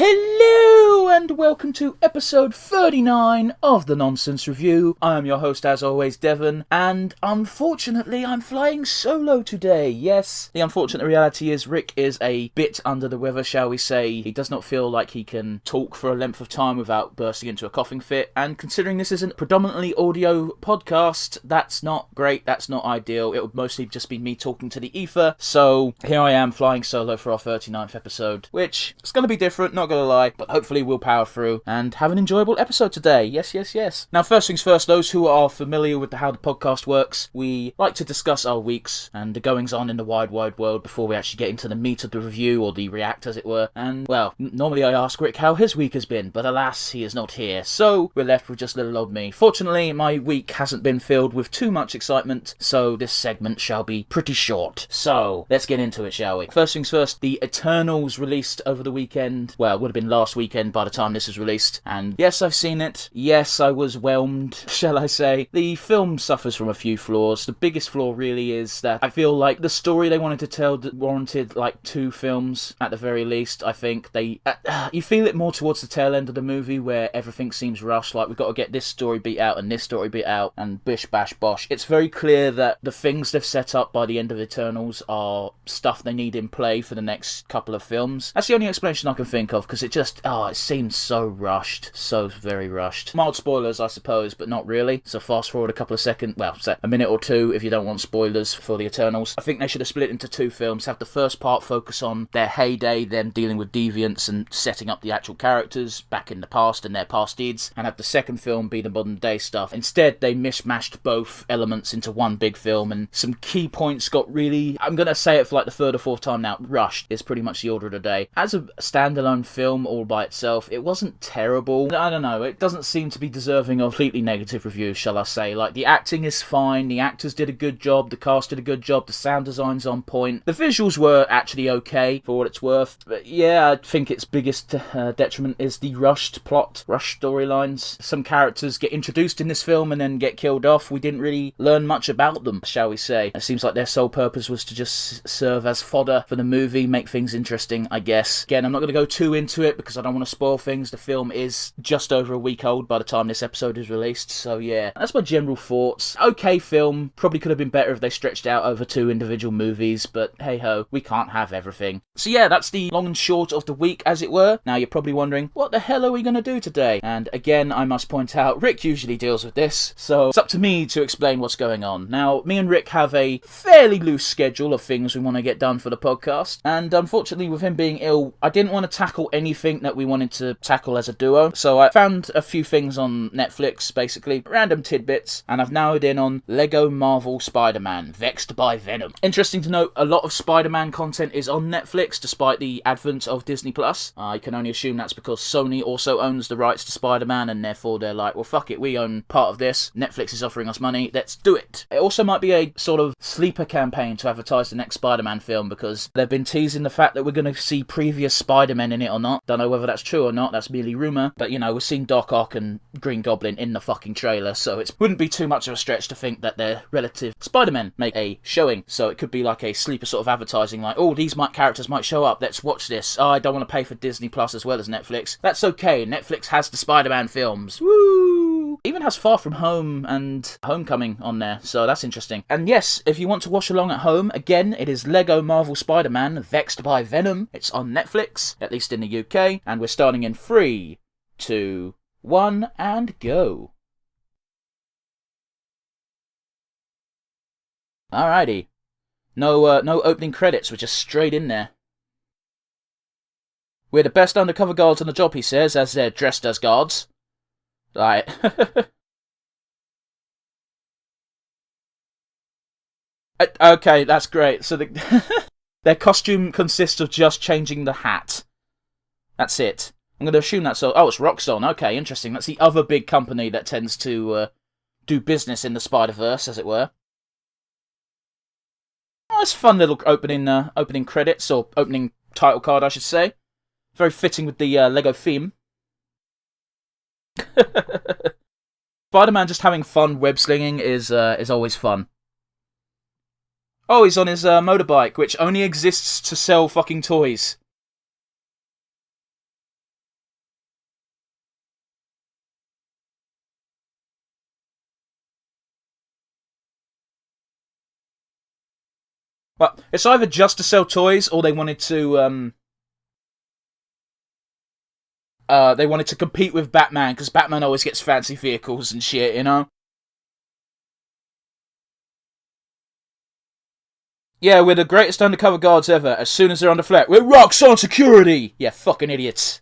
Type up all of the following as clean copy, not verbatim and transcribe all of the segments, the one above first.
Hello and welcome to episode 39 of The Nonsense Review. I am your host as always, Devon, and unfortunately I'm flying solo today. Yes, the unfortunate reality is Rick is a bit under the weather, shall we say. He does not feel like he can talk for a length of time without bursting into a coughing fit, and considering this isn't predominantly audio podcast, that's not great, that's not ideal. It would mostly just be me talking to the ether, so here I am flying solo for our 39th episode, which is going to be different, not gonna lie, but hopefully we'll power through and have an enjoyable episode today. Yes. Now, first things first, those who are familiar with how the podcast works, we like to discuss our weeks and the goings-on in the wide world before we actually get into the meat of the review, or the react as it were. And, well, normally I ask Rick how his week has been, but alas, he is not here, so we're left with just little old me. Fortunately, my week hasn't been filled with too much excitement, so this segment shall be pretty short. So, let's get into it, shall we? First things first, the Eternals released over the weekend. Well, it would have been last weekend by the time this is released, and yes, I've seen it. Yes, I was whelmed, shall I say. The film suffers from a few flaws. The biggest flaw really is that I feel like the story they wanted to tell warranted like 2 films at the very least. I think they you feel it more towards the tail end of the movie where everything seems rushed, like we've got to get this story beat out and this story beat out and bish bash bosh. It's very clear that the things they've set up by the end of Eternals are stuff they need in play for the next couple of films. That's the only explanation I can think of, because it just, it seems so rushed. So very rushed. Mild spoilers, I suppose, but not really. So fast forward a couple of seconds, well, say a minute or two if you don't want spoilers for the Eternals. I think they should have split into 2 films. Have the first part focus on their heyday, them dealing with deviants and setting up the actual characters back in the past and their past deeds, and have the second film be the modern day stuff. Instead, they mishmashed both elements into one big film, and some key points got really, I'm going to say it for like the 3rd or 4th time now, rushed is pretty much the order of the day. As a standalone film all by itself, it wasn't terrible. I don't know, it doesn't seem to be deserving of completely negative reviews, shall I say. Like, the acting is fine, the actors did a good job, the cast did a good job, the sound design's on point. The visuals were actually okay, for what it's worth. But yeah, I think its biggest detriment is the rushed plot, rushed storylines. Some characters get introduced in this film and then get killed off. We didn't really learn much about them, shall we say. It seems like their sole purpose was to just serve as fodder for the movie, make things interesting, I guess. Again, I'm not going to go too into it because I don't want to spoil things. The film is just over a week old by the time this episode is released, so yeah. That's my general thoughts. Okay film, probably could have been better if they stretched out over 2 individual movies, but hey ho, we can't have everything. So yeah, that's the long and short of the week, as it were. Now you're probably wondering, what the hell are we going to do today? And again, I must point out, Rick usually deals with this, so it's up to me to explain what's going on. Now, me and Rick have a fairly loose schedule of things we want to get done for the podcast, and unfortunately with him being ill, I didn't want to tackle anything that we wanted to tackle as a duo, so I found a few things on Netflix, basically, random tidbits, and I've narrowed in on Lego Marvel Spider-Man, Vexed by Venom. Interesting to note, a lot of Spider-Man content is on Netflix, despite the advent of Disney+. I can only assume that's because Sony also owns the rights to Spider-Man, and therefore they're like, well fuck it, we own part of this, Netflix is offering us money, let's do it. It also might be a sort of sleeper campaign to advertise the next Spider-Man film, because they've been teasing the fact that we're going to see previous Spider-Men in it or not. Don't know whether that's true or not, that's merely rumour, but you know, we're seeing Doc Ock and Green Goblin in the fucking trailer, so it wouldn't be too much of a stretch to think that their relative Spider-Men make a showing, so it could be like a sleeper sort of advertising, like, oh, these characters might show up, let's watch this. Oh, I don't want to pay for Disney Plus as well as Netflix. That's okay, Netflix has the Spider-Man films. Woo! Even has Far From Home and Homecoming on there, so that's interesting. And yes, if you want to watch along at home, again, it is Lego Marvel Spider-Man, Vexed by Venom. It's on Netflix, at least in the UK, and we're starting in 3, 2, 1, and go. Alrighty. No opening credits, we're just straight in there. We're the best undercover guards on the job, he says, as they're dressed as guards. Right. Okay, that's great. So their costume consists of just changing the hat. That's it. I'm going to assume that's all. Oh, it's Roxxon. Okay, interesting. That's the other big company that tends to do business in the Spider-Verse, as it were. Oh, it's a fun little opening credits, or opening title card, I should say. Very fitting with the Lego theme. Spider-Man just having fun web-slinging is always fun. Oh, he's on his motorbike, which only exists to sell fucking toys. Well, it's either just to sell toys, or they wanted to compete with Batman, because Batman always gets fancy vehicles and shit, you know? Yeah, we're the greatest undercover guards ever. As soon as they're under threat, we're rocks on security! Yeah, fucking idiots.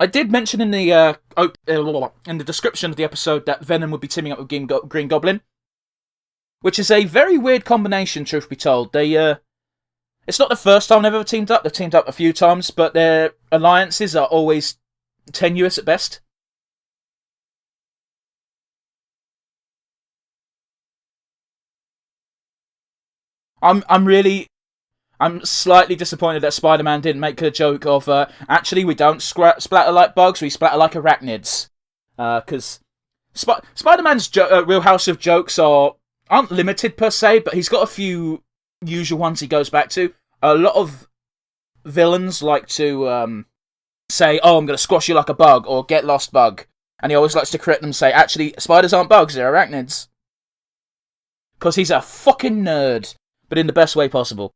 I did mention in the description of the episode that Venom would be teaming up with Green Goblin, which is a very weird combination, truth be told. It's not the first time they've ever teamed up. They've teamed up a few times, but their alliances are always tenuous at best. I'm slightly disappointed that Spider-Man didn't make a joke of, actually, we don't splatter like bugs, we splatter like arachnids. Because Spider-Man's wheelhouse of jokes aren't limited per se, but he's got a few usual ones he goes back to. A lot of villains like to say, oh, I'm going to squash you like a bug, or get lost bug. And he always likes to correct them and say, actually, spiders aren't bugs, they're arachnids. Because he's a fucking nerd, but in the best way possible.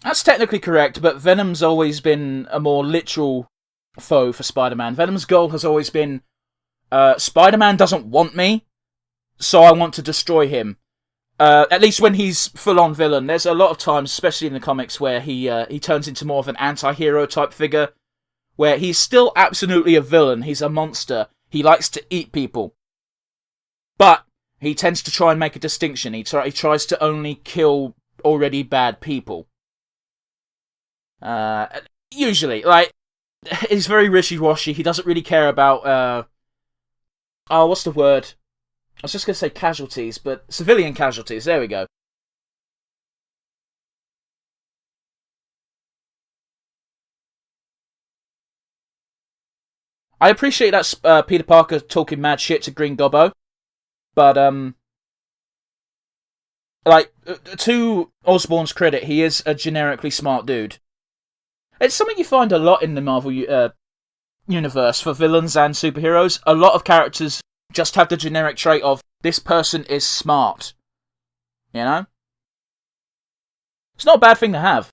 That's technically correct, but Venom's always been a more literal foe for Spider-Man. Venom's goal has always been, Spider-Man doesn't want me, so I want to destroy him. At least when he's full-on villain. There's a lot of times, especially in the comics, where he turns into more of an anti-hero type figure, where he's still absolutely a villain. He's a monster. He likes to eat people. But he tends to try and make a distinction. He tries to only kill already bad people. Usually, like, he's very wishy-washy. He doesn't really care about, what's the word? I was just going to say casualties, but civilian casualties. There we go. I appreciate that Peter Parker talking mad shit to Green Gobbo, but, to Osborn's credit, he is a generically smart dude. It's something you find a lot in the Marvel universe for villains and superheroes. A lot of characters just have the generic trait of, this person is smart. You know? It's not a bad thing to have.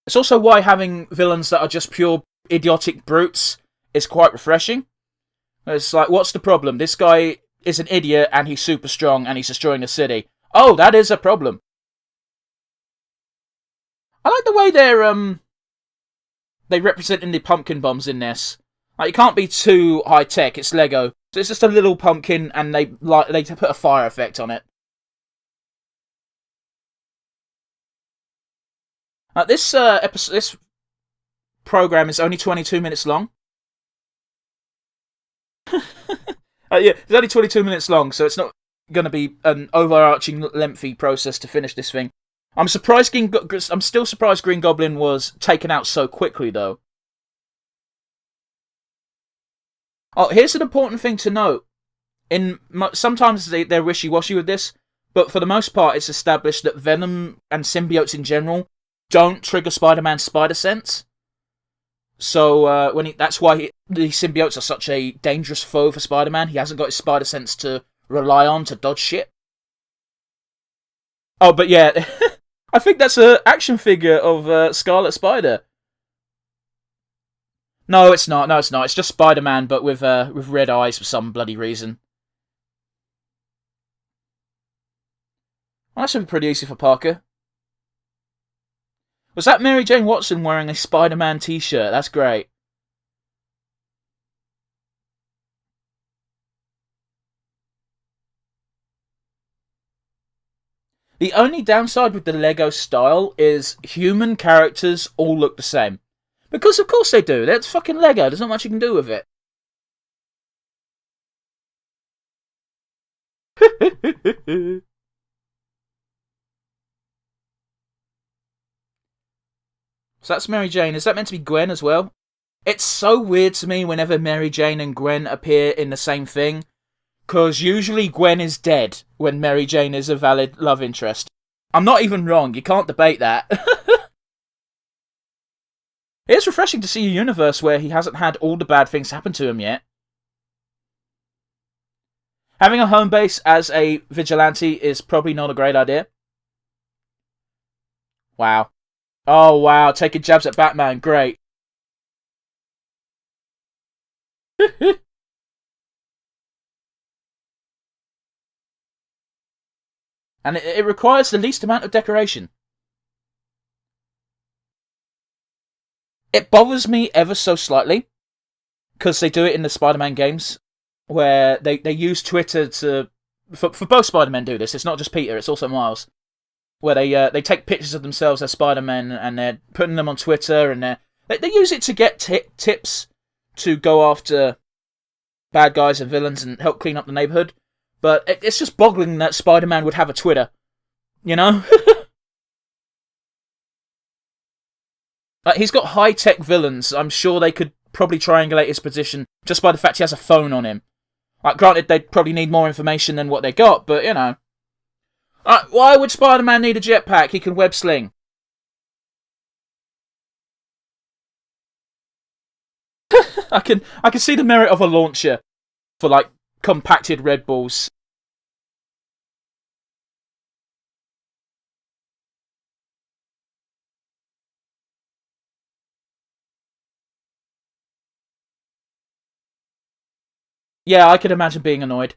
It's also why having villains that are just pure idiotic brutes is quite refreshing. It's like, what's the problem? This guy is an idiot and he's super strong and he's destroying the city. Oh, that is a problem. I like the way they representing the pumpkin bombs in this. Like, it can't be too high tech. It's Lego, so it's just a little pumpkin, and they put a fire effect on it. This program is only 22 minutes long. Yeah, it's only 22 minutes long, so it's not going to be an overarching, lengthy process to finish this thing. I'm still surprised Green Goblin was taken out so quickly, though. Oh, here's an important thing to note. Sometimes they're wishy-washy with this, but for the most part, it's established that Venom and symbiotes in general don't trigger Spider-Man's spider sense. So that's why the symbiotes are such a dangerous foe for Spider-Man. He hasn't got his spider sense to rely on to dodge shit. Oh, but yeah, I think that's an action figure of Scarlet Spider. No, it's not. No, it's not. It's just Spider-Man, but with red eyes for some bloody reason. Well, that should be pretty easy for Parker. Was that Mary Jane Watson wearing a Spider-Man t-shirt? That's great. The only downside with the Lego style is human characters all look the same. Because of course they do. That's fucking Lego. There's not much you can do with it. So that's Mary Jane. Is that meant to be Gwen as well? It's so weird to me whenever Mary Jane and Gwen appear in the same thing. Because usually Gwen is dead when Mary Jane is a valid love interest. I'm not even wrong. You can't debate that. It's refreshing to see a universe where he hasn't had all the bad things happen to him yet. Having a home base as a vigilante is probably not a great idea. Wow. Oh, wow. Taking jabs at Batman. Great. And it requires the least amount of decoration. It bothers me ever so slightly, because they do it in the Spider-Man games, where they use Twitter to... For both Spider-Men do this, it's not just Peter, it's also Miles. Where they take pictures of themselves as Spider-Man, and they're putting them on Twitter, and they use it to get tips to go after bad guys and villains and help clean up the neighborhood. But it's just boggling that Spider-Man would have a Twitter, you know? He's got high-tech villains. I'm sure they could probably triangulate his position just by the fact he has a phone on him. Granted, they'd probably need more information than what they got, but, you know. Why would Spider-Man need a jetpack? He can web-sling. I can see the merit of a launcher for, like, compacted Red Bulls. Yeah, I could imagine being annoyed.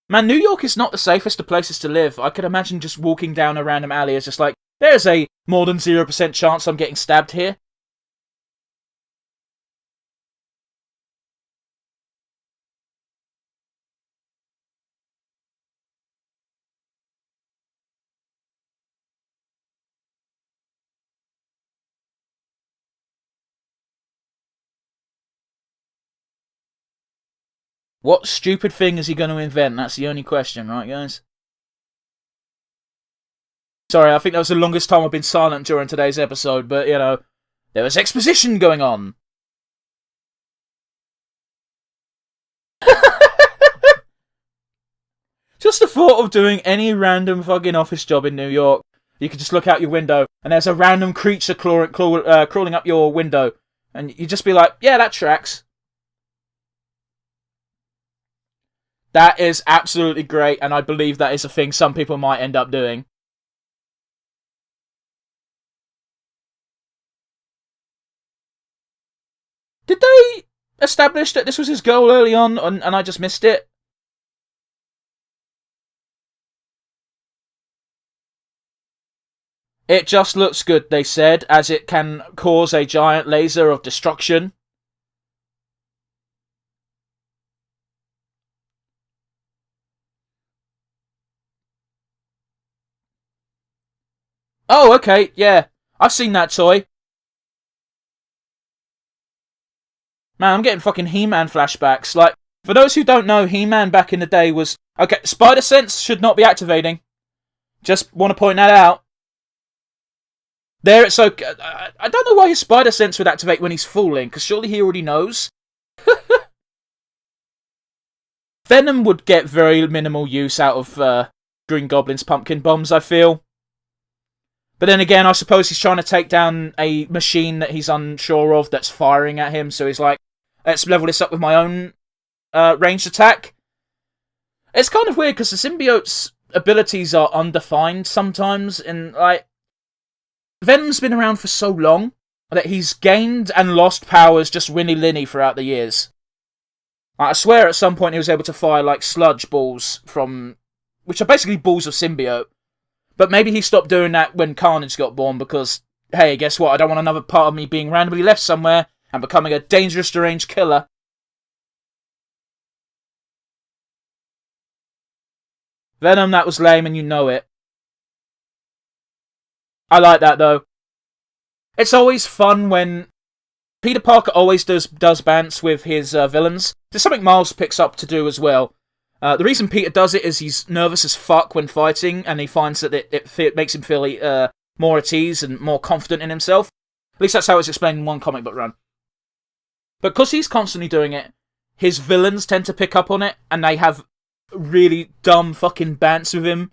Man, New York is not the safest of places to live. I could imagine just walking down a random alley as just like, there's a more than 0% chance I'm getting stabbed here. What stupid thing is he going to invent? That's the only question, right, guys? Sorry, I think that was the longest time I've been silent during today's episode, but, you know, there was exposition going on. Just the thought of doing any random fucking office job in New York. You could just look out your window, and there's a random creature crawling up your window, and you just be like, yeah, that tracks. That is absolutely great, and I believe that is a thing some people might end up doing. Did they establish that this was his goal early on, and I just missed it? It just looks good, they said, as it can cause a giant laser of destruction. Oh, okay, yeah. I've seen that toy. Man, I'm getting fucking He-Man flashbacks. Like, for those who don't know, He-Man back in the day was... Okay, Spider Sense should not be activating. Just want to point that out. There, it's okay. I don't know why his Spider Sense would activate when he's falling, because surely he already knows. Venom would get very minimal use out of Green Goblin's pumpkin bombs, I feel. But then again, I suppose he's trying to take down a machine that he's unsure of that's firing at him, so he's like, let's level this up with my own ranged attack. It's kind of weird, because the symbiote's abilities are undefined sometimes, and, like, Venom's been around for so long that he's gained and lost powers just willy-nilly throughout the years. I swear at some point he was able to fire, like, sludge balls from... which are basically balls of symbiote. But maybe he stopped doing that when Carnage got born because, hey, guess what? I don't want another part of me being randomly left somewhere and becoming a dangerous, deranged killer. Venom, that was lame and you know it. I like that, though. It's always fun when... Peter Parker always does bants with his villains. There's something Miles picks up to do as well. The reason Peter does it is he's nervous as fuck when fighting, and he finds that it makes him feel more at ease and more confident in himself. At least that's how it's explained in one comic book run. But because he's constantly doing it, his villains tend to pick up on it, and they have really dumb fucking bants with him.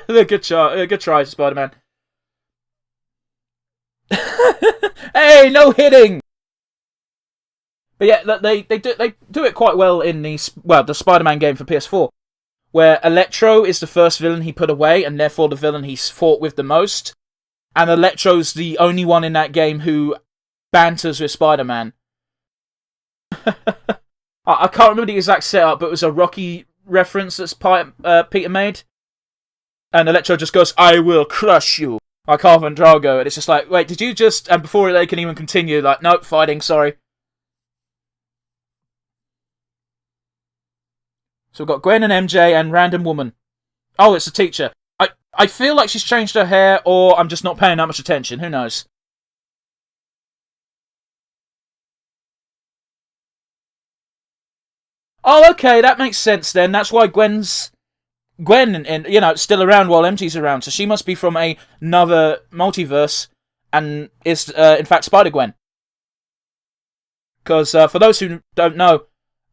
Good try, Spider-Man. Hey, no hitting! But yeah, they do it quite well in the Spider-Man game for PS4, where Electro is the first villain he put away, and therefore the villain he's fought with the most. And Electro's the only one in that game who banters with Spider-Man. I can't remember the exact setup, but it was a Rocky reference that Peter made. And Electro just goes, "I will crush you," like Ivan Drago. And it's just like, wait, did you just... And before they can even continue, like, nope, fighting, sorry. So we've got Gwen and MJ and random woman. Oh, it's a teacher. I feel like she's changed her hair, or I'm just not paying that much attention. Who knows? Oh, okay, that makes sense then. That's why Gwen, and still around while MJ's around. So she must be from another multiverse, and is in fact Spider-Gwen. Because for those who don't know,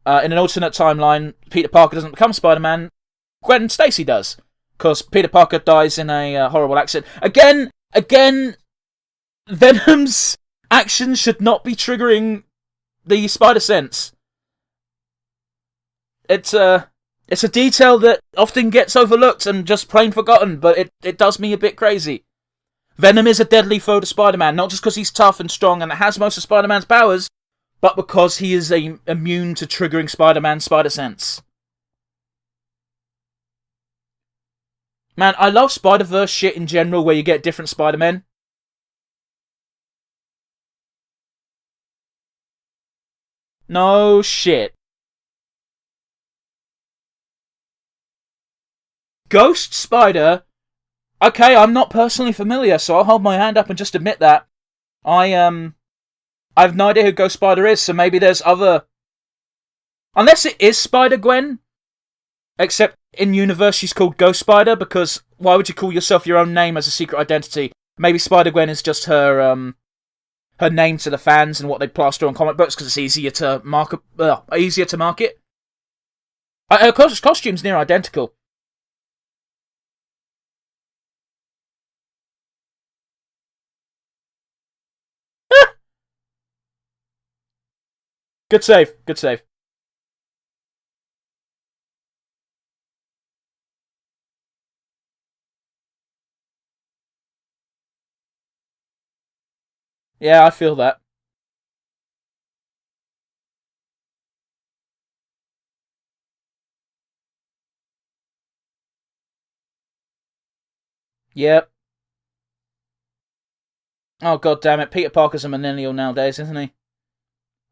in an alternate timeline, Peter Parker doesn't become Spider-Man. Gwen Stacy does. Because Peter Parker dies in a horrible accident. Again, Venom's actions should not be triggering the spider sense. It's a detail that often gets overlooked and just plain forgotten, but it does me a bit crazy. Venom is a deadly foe to Spider-Man, not just because he's tough and strong and has most of Spider-Man's powers, but because he is immune to triggering Spider-Man's spider sense. Man, I love Spider-Verse shit in general, where you get different Spider-Men. No shit. Ghost Spider? Okay, I'm not personally familiar, so I'll hold my hand up and just admit that. I have no idea who Ghost Spider is, so maybe there's other... Unless it is Spider-Gwen. Except in universe she's called Ghost Spider, because why would you call yourself your own name as a secret identity? Maybe Spider-Gwen is just her name to the fans and what they plaster on comic books because it's easier to market. Her costume's near identical. Good save. Yeah, I feel that. Yep. Oh, god damn it. Peter Parker's a millennial nowadays, isn't he?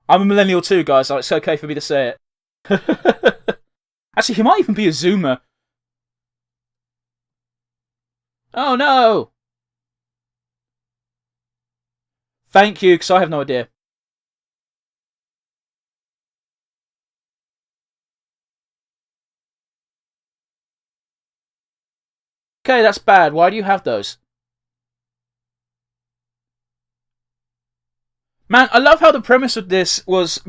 I'm a millennial too, guys, so it's okay for me to say it. Actually, he might even be a Zoomer. Oh, no! Thank you, because I have no idea. Okay, that's bad. Why do you have those? Man, I love how the premise of this was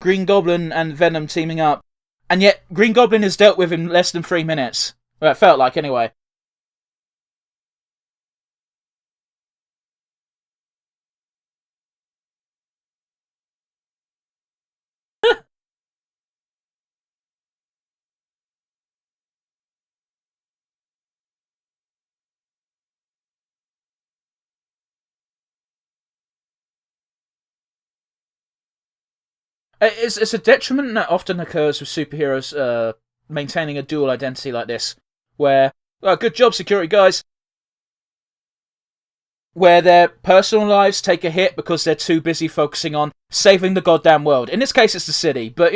Green Goblin and Venom teaming up, and yet Green Goblin is dealt with in less than 3 minutes. Well, it felt like, anyway. It's a detriment that often occurs with superheroes maintaining a dual identity like this, where, well, good job, security guys, where their personal lives take a hit because they're too busy focusing on saving the goddamn world. In this case, it's the city, but,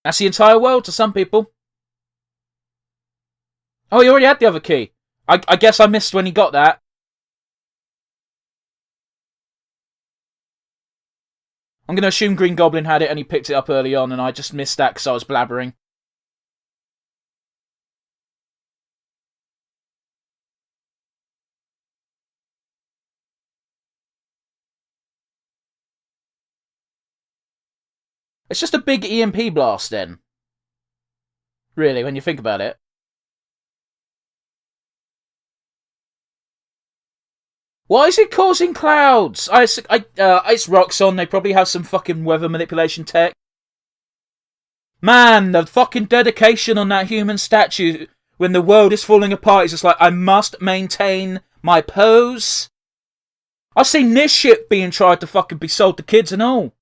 that's the entire world to some people. Oh, he already had the other key. I guess I missed when he got that. I'm going to assume Green Goblin had it and he picked it up early on, and I just missed that because I was blabbering. It's just a big EMP blast then. Really, when you think about it. Why is it causing clouds? It's Roxxon. They probably have some fucking weather manipulation tech. Man, the fucking dedication on that human statue when the world is falling apart is just like, I must maintain my pose. I've seen this shit being tried to fucking be sold to kids and all.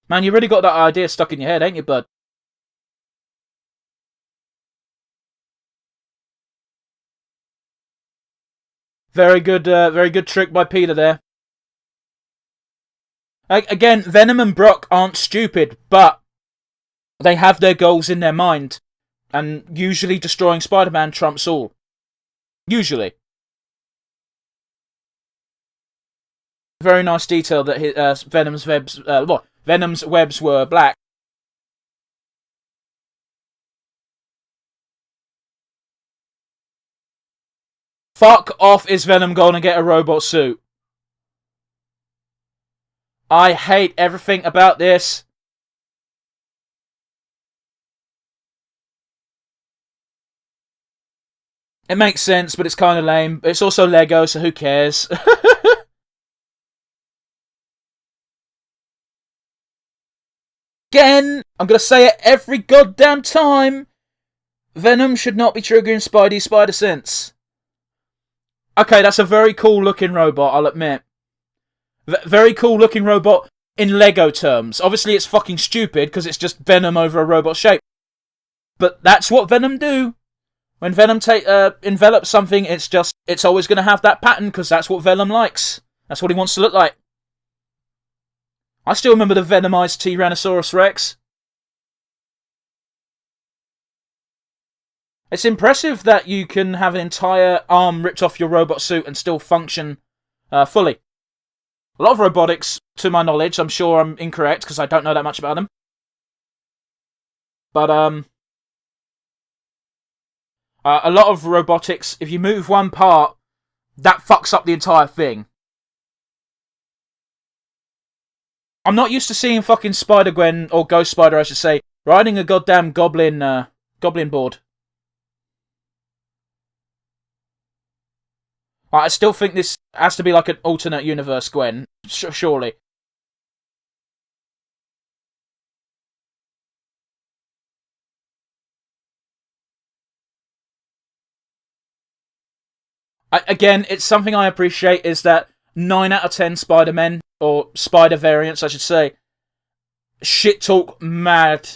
Man, you really got that idea stuck in your head, ain't you, bud? Very good trick by Peter there. Again, Venom and Brock aren't stupid, but they have their goals in their mind. And usually destroying Spider-Man trumps all. Usually. Very nice detail that Venom's webs were black. Fuck off, is Venom going to get a robot suit? I hate everything about this. It makes sense, but it's kind of lame. It's also Lego, so who cares? Again, I'm going to say it every goddamn time. Venom should not be triggering Spidey's spider sense. Okay, that's a very cool looking robot, I'll admit. Very cool looking robot in Lego terms. Obviously, it's fucking stupid because it's just Venom over a robot shape. But that's what Venom do. When Venom envelops something, it's always going to have that pattern because that's what Venom likes. That's what he wants to look like. I still remember the Venomized Tyrannosaurus Rex. It's impressive that you can have an entire arm ripped off your robot suit and still function fully. A lot of robotics, to my knowledge, I'm sure I'm incorrect because I don't know that much about them. But a lot of robotics, if you move one part, that fucks up the entire thing. I'm not used to seeing fucking Spider-Gwen, or Ghost Spider, I should say, riding a goddamn goblin board. I still think this has to be like an alternate universe Gwen, surely. Again, it's something I appreciate is that 9 out of 10 Spider-Men, or Spider variants, I should say, shit talk mad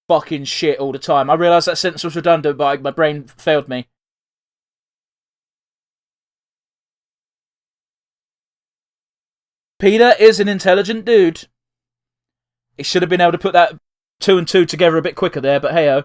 fucking shit all the time. I realise that sentence was redundant, but my brain failed me. Peter is an intelligent dude. He should have been able to put that 2 and 2 together a bit quicker there, but hey-oh.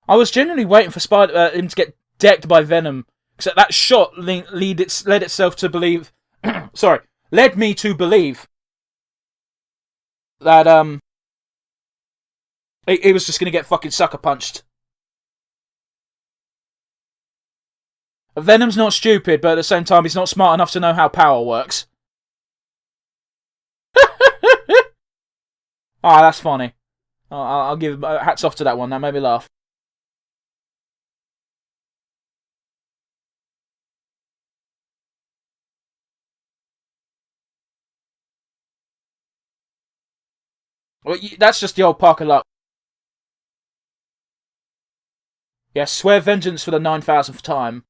I was genuinely waiting for him to get decked by Venom, because that shot led itself to believe... sorry, led me to believe that he was just going to get fucking sucker punched. Venom's not stupid, but at the same time, he's not smart enough to know how power works. Ah, that's funny. I'll give hats off to that one. That made me laugh. Well, that's just the old Parker luck. Yeah, swear vengeance for the 9,000th time.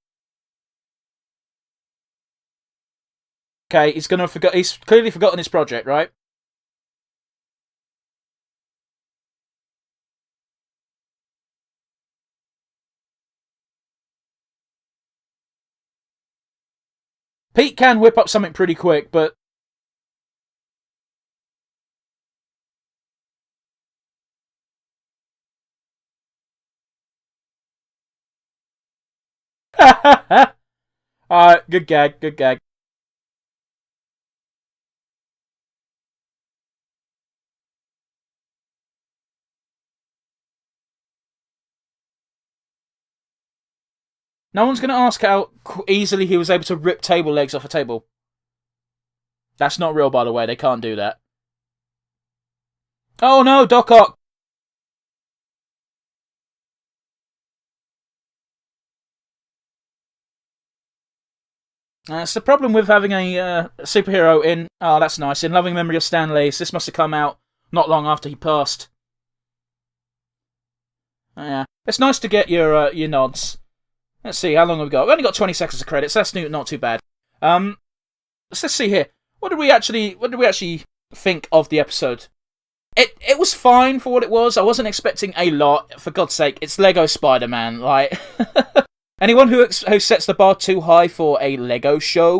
Okay, he's clearly forgotten his project, right? Pete can whip up something pretty quick, but... Alright, good gag, good gag. No one's going to ask how easily he was able to rip table legs off a table. That's not real, by the way. They can't do that. Oh no, Doc Ock! That's the problem with having a superhero in... Oh, that's nice. In loving memory of Stan Lee. This must have come out not long after he passed. Yeah. It's nice to get your nods. Let's see, how long have we got? We've only got 20 seconds of credits. That's not too bad. Let's see here. What did we actually think of the episode? It was fine for what it was. I wasn't expecting a lot. For God's sake, it's Lego Spiderman. Like, anyone who sets the bar too high for a Lego show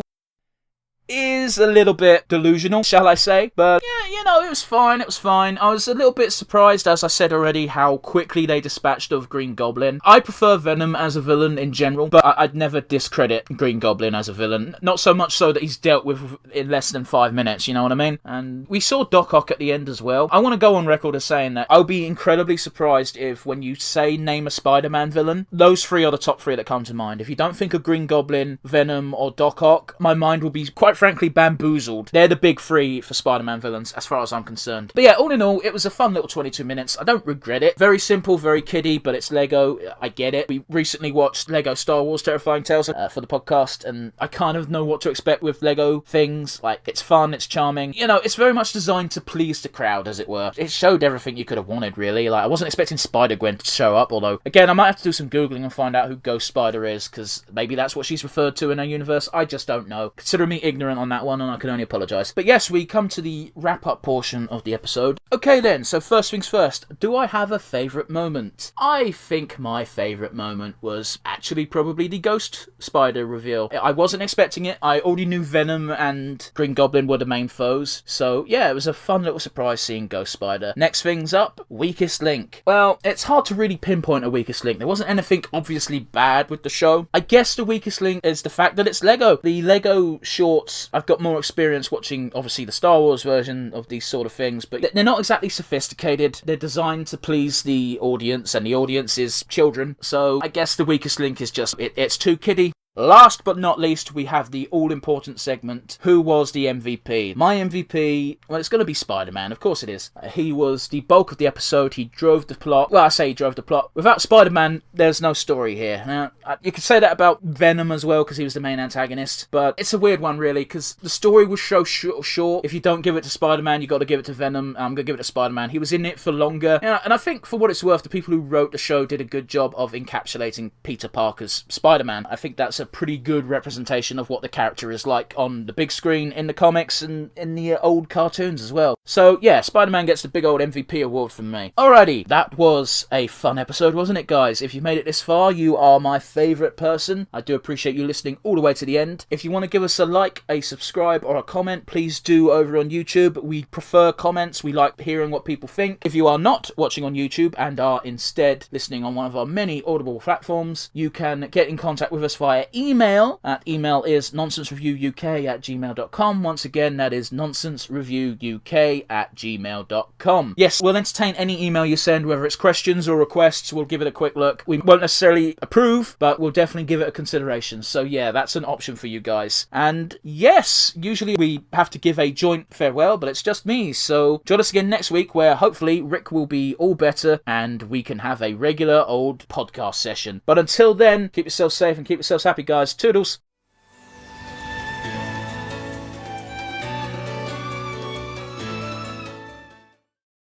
is a little bit delusional, shall I say. But yeah, it was fine. It was fine. I was a little bit surprised, as I said already, how quickly they dispatched of Green Goblin. I prefer Venom as a villain in general, but I'd never discredit Green Goblin as a villain. Not so much so that he's dealt with in less than 5 minutes, you know what I mean? And we saw Doc Ock at the end as well. I want to go on record as saying that I'll be incredibly surprised if, when you say name a Spider-Man villain, those 3 are the top 3 that come to mind. If you don't think of Green Goblin, Venom, or Doc Ock, my mind will be quite frankly bamboozled. They're the big 3 for Spider-Man villains as far as I'm concerned. But yeah, all in all, it was a fun little 22 minutes. I don't regret it. Very simple, very kiddie, but it's Lego. I get it. We recently watched Lego Star Wars Terrifying Tales for the podcast, and I kind of know what to expect with Lego things. Like, it's fun, it's charming. It's very much designed to please the crowd, as it were. It showed everything you could have wanted, really. Like, I wasn't expecting Spider-Gwen to show up, although, again, I might have to do some Googling and find out who Ghost Spider is, because maybe that's what she's referred to in her universe. I just don't know. Consider me ignorant on that one, and I can only apologise. But yes, we come to the wrap-up portion of the episode. Okay then, so first things first, do I have a favourite moment? I think my favourite moment was actually probably the Ghost Spider reveal. I wasn't expecting it. I already knew Venom and Green Goblin were the main foes, so yeah, it was a fun little surprise seeing Ghost Spider. Next things up, weakest link. Well, it's hard to really pinpoint a weakest link. There wasn't anything obviously bad with the show. I guess the weakest link is the fact that it's Lego. The Lego shorts, I've got more experience watching, obviously, the Star Wars version of these sort of things, but they're not exactly sophisticated. They're designed to please the audience, and the audience is children, so I guess the weakest link is just, it's too kiddie. Last but not least, we have the all-important segment, Who Was the MVP? My MVP, well, it's going to be Spider-Man, of course it is. He was the bulk of the episode, he drove the plot. Well, I say he drove the plot. Without Spider-Man, there's no story here. Now, you could say that about Venom as well, because he was the main antagonist, but it's a weird one, really, because the story was so short. If you don't give it to Spider-Man, you got to give it to Venom. I'm going to give it to Spider-Man. He was in it for longer, and I think, for what it's worth, the people who wrote the show did a good job of encapsulating Peter Parker's Spider-Man. I think that's a pretty good representation of what the character is like on the big screen, in the comics, and in the old cartoons as well. So yeah, Spider-Man gets the big old MVP award from me. Alrighty, that was a fun episode, wasn't it, guys? If you made it this far, you are my favourite person. I do appreciate you listening all the way to the end. If you want to give us a like, a subscribe, or a comment, please do over on YouTube. We prefer comments. We like hearing what people think. If you are not watching on YouTube and are instead listening on one of our many Audible platforms, you can get in contact with us via email. That email is nonsensereviewuk@gmail.com. Once again, that is nonsensereviewuk@gmail.com. Yes, we'll entertain any email you send, whether it's questions or requests. We'll give it a quick look. We won't necessarily approve, but we'll definitely give it a consideration. So yeah, that's an option for you guys. And yes, usually we have to give a joint farewell, but it's just me. So join us again next week, where hopefully Rick will be all better and we can have a regular old podcast session. But until then, keep yourselves safe and keep yourselves happy, guys. Toodles.